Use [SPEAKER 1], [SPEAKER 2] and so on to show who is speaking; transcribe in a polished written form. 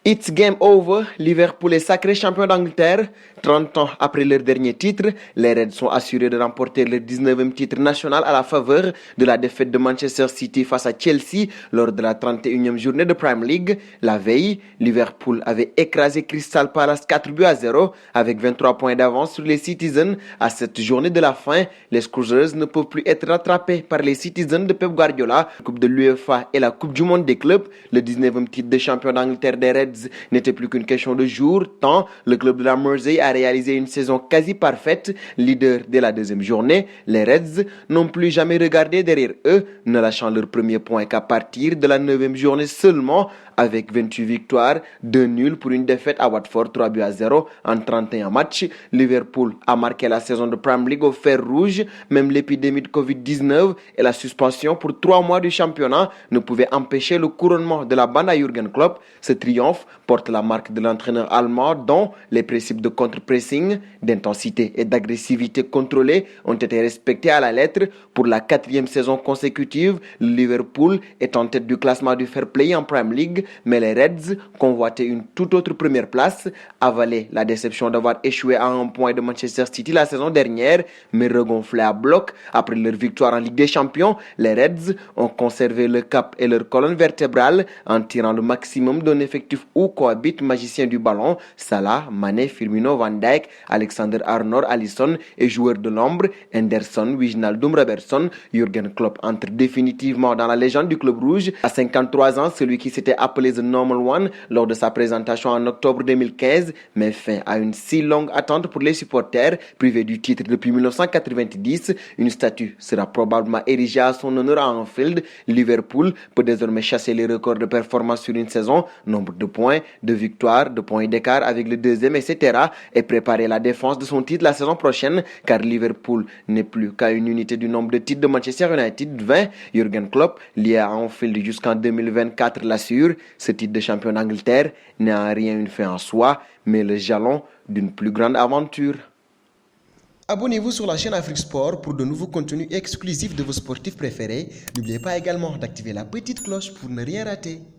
[SPEAKER 1] It's game over. Liverpool est sacré champion d'Angleterre. 30 ans après leur dernier titre, les Reds sont assurés de remporter leur 19e titre national à la faveur de la défaite de Manchester City face à Chelsea lors de la 31e journée de Premier League. La veille, Liverpool avait écrasé Crystal Palace 4-0 avec 23 points d'avance sur les Citizens. À cette journée de la fin, les Scousers ne peuvent plus être rattrapés par les Citizens de Pep Guardiola. La Coupe de l'UEFA et la Coupe du Monde des clubs, le 19e titre de champion d'Angleterre des Reds n'était plus qu'une question de jours, tant le club de la Mersey a réalisé une saison quasi parfaite. Leader de la deuxième journée, les Reds n'ont plus jamais regardé derrière eux, ne lâchant leur premier point qu'à partir de la 9e journée seulement, avec 28 victoires, 2 nuls pour une défaite à Watford 3-0 en 31 matchs. Liverpool a marqué la saison de Premier League au fer rouge. Même l'épidémie de Covid-19 et la suspension pour 3 mois du championnat ne pouvaient empêcher le couronnement de la bande à Jürgen Klopp. Ce triomphe porte la marque de l'entraîneur allemand dont les principes de contre-pressing, d'intensité et d'agressivité contrôlée ont été respectés à la lettre. Pour la 4e saison consécutive, Liverpool est en tête du classement du fair play en Premier League, mais les Reds convoitaient une toute autre première place, avalaient la déception d'avoir échoué à un point de Manchester City la saison dernière, mais regonflés à bloc après leur victoire en Ligue des Champions. Les Reds ont conservé le cap et leur colonne vertébrale en tirant le maximum d'un effectif où cohabitent magiciens du ballon, Salah, Mané, Firmino, Van Dijk, Alexander-Arnold, Alisson et joueurs de l'ombre, Henderson, Wijnaldum, Robertson. Jürgen Klopp entre définitivement dans la légende du club rouge. À 53 ans, celui qui s'était appelé The Normal One lors de sa présentation en octobre 2015 met fin à une si longue attente pour les supporters. Privés du titre depuis 1990, une statue sera probablement érigée à son honneur à Anfield. Liverpool peut désormais chasser les records de performance sur une saison, nombre de points, de victoires, de points d'écart avec le deuxième, etc. et préparer la défense de son titre la saison prochaine, car Liverpool n'est plus qu'à une unité du nombre de titres de Manchester United, 20. Jürgen Klopp, lié à Anfield jusqu'en 2024, l'assure. Ce titre de champion d'Angleterre n'est en rien une fin en soi, mais le jalon d'une plus grande aventure. Abonnez-vous sur la chaîne Afrique Sport pour de nouveaux contenus exclusifs de vos sportifs préférés. N'oubliez pas également d'activer la petite cloche pour ne rien rater.